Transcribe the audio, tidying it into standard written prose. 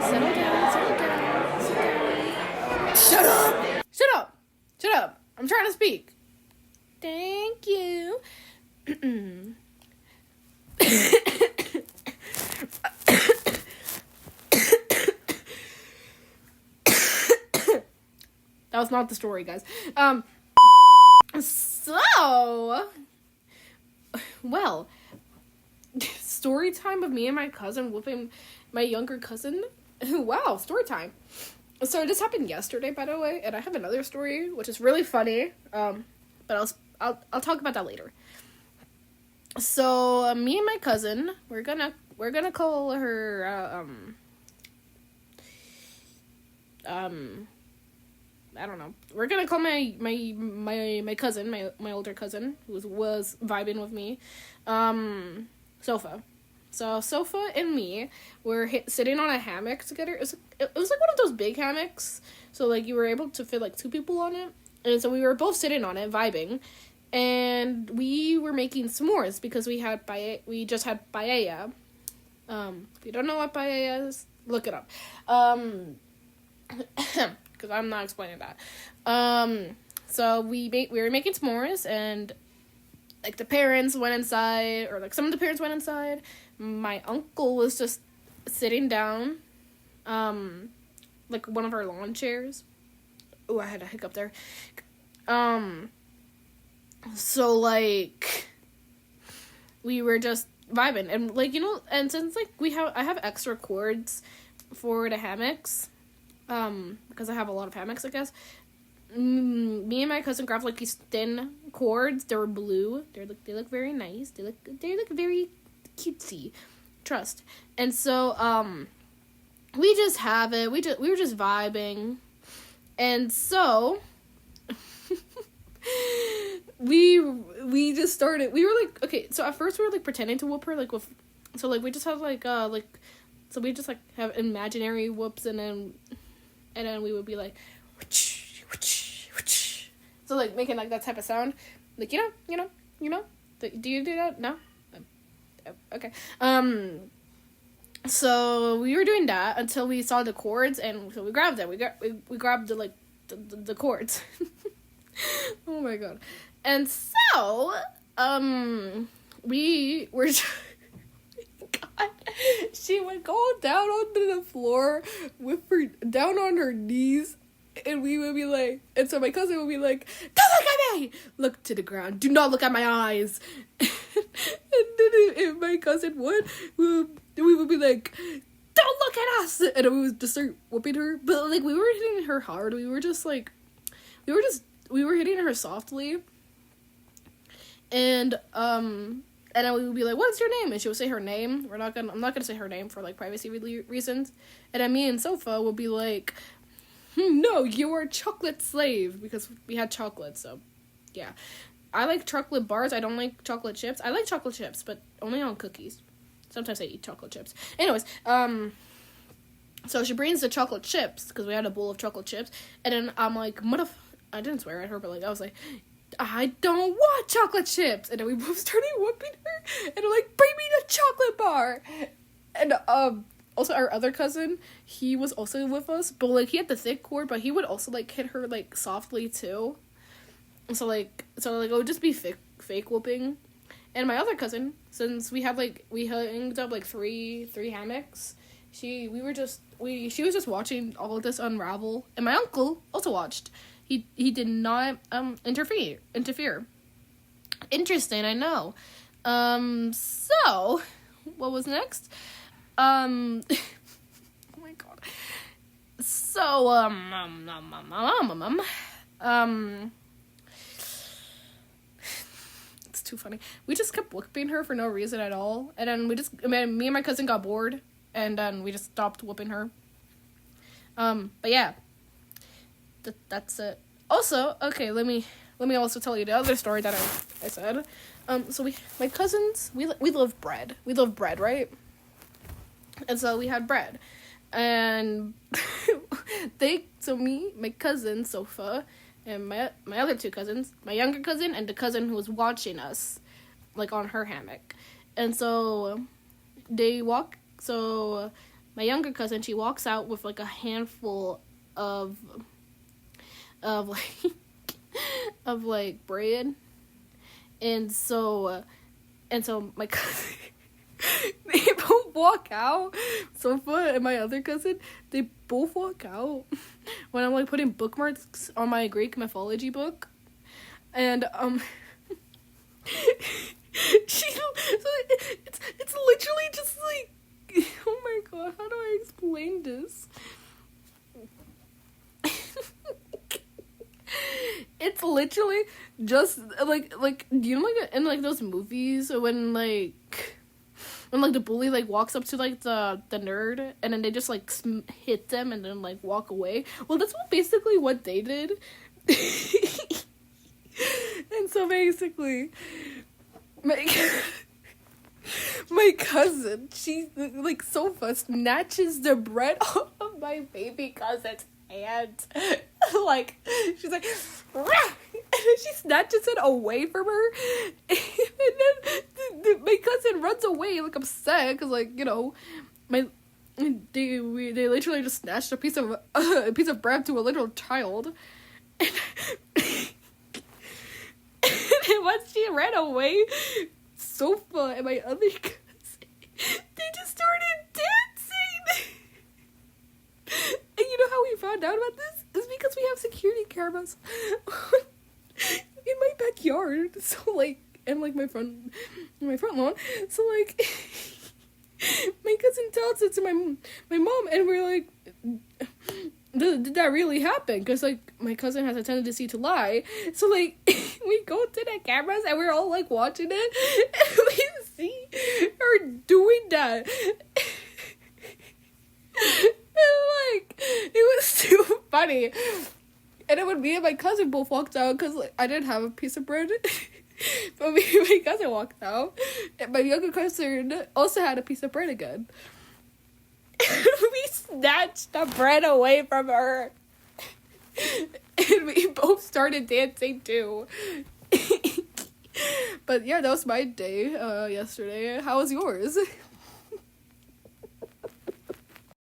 settle down, settle down, sit down. Shut up! Shut up! Shut up! I'm trying to speak. Thank you. That was not the story, guys. Well, story time of me and my cousin whooping my younger cousin. Wow, story time. So this happened yesterday, by the way, and I have another story which is really funny. But I'll talk about that later. So me and my cousin, we're gonna call her I don't know. We're gonna call my cousin, my older cousin, who was vibing with me, Sofa. So Sofa and me were sitting on a hammock together. It was like one of those big hammocks, so like you were able to fit like two people on it, and so we were both sitting on it vibing, and we were making s'mores because we just had paella. If you don't know what paella is, look it up. Because I'm not explaining that. So we were making s'mores, and like the parents went inside, or like some of the parents went inside. My uncle was just sitting down, like one of our lawn chairs. Oh, I had a hiccup there. So like we were just vibing, and like, you know, and since like I have extra cords for the hammocks. Because I have a lot of hammocks, I guess. Me and my cousin grabbed like these thin cords. They were blue. They look very nice. They look very cutesy. Trust. And so we just have it. We were just vibing, and so we just started. We were like, okay. So at first we were like pretending to whoop her, like with. So like we just have like. So we just like have imaginary whoops, and then we would be like, whoosh, whoosh, whoosh. So like making like that type of sound, like you know. Do you do that? No. Okay. So we were doing that until we saw the cords, and so we grabbed them. We grabbed the cords. Oh my god. And so we were. God. She would go down onto the floor with her down on her knees, and we would be like, and so my cousin would be like, "Don't look at me! Look to the ground. Do not look at my eyes." And then if my cousin would, we would be like, "Don't look at us!" And we would just start whooping her. But like we were hitting her hard. We were hitting her softly. And then we would be like, "What's your name?" And she would say her name. I'm not gonna say her name for like privacy reasons. And then me and Sofa would be like, "No, you're a chocolate slave," because we had chocolate. So, yeah, I like chocolate bars. I don't like chocolate chips. I like chocolate chips, but only on cookies. Sometimes I eat chocolate chips. Anyways, so she brings the chocolate chips because we had a bowl of chocolate chips, and then I'm like, I didn't swear at her, but like I was like, "I don't want chocolate chips." And then we both started whooping her. And I'm like, "Bring me the chocolate bar." And also our other cousin, he was also with us. But like he had the thick cord, but he would also like hit her like softly too. So it would just be fake whooping. And my other cousin, since we hung up like three hammocks, she was just watching all of this unravel. And my uncle also watched. He did not interfere. Interesting, I know. So what was next? Oh my god. So it's too funny. We just kept whooping her for no reason at all, and then me and my cousin got bored, and then we just stopped whooping her. But yeah. That's it. Also, okay, let me also tell you the other story that I said. So my cousins, we love bread. We love bread, right? And so we had bread. And my cousin, Sofa, and my other two cousins, my younger cousin and the cousin who was watching us, like on her hammock. And so my younger cousin, she walks out with like a handful of like of like bread, and so my cousin they both walk out. Sofa and my other cousin, they both walk out when I'm like putting bookmarks on my Greek mythology book, and it's literally just like, oh my god, how do I explain this? It's literally just like you know, like in like those movies when the bully like walks up to like the nerd and then they just like hit them and then like walk away. Well, that's basically what they did. And so basically my cousin, she like Sofa snatches the bread off of my baby cousin's hand. Like she's like, rah! And then she snatches it away from her, and then my cousin runs away like upset because like, you know, they literally just snatched a piece of bread to a little child, and once she ran away, Sofa and my other cousin, they just started dancing. And you know how we found out about this? It's because we have security cameras in my backyard. So like, and like my front lawn. So like, my cousin tells it to my mom, and we're like, did that really happen? Because like my cousin has a tendency to lie. So like, we go to the cameras and we're all like watching it, and we see her doing that. And like, it was too funny. And then when me and my cousin both walked out, because like, I didn't have a piece of bread, but me and my cousin walked out, and my younger cousin also had a piece of bread again. We snatched the bread away from her, and we both started dancing too. But yeah, that was my day yesterday. How was yours?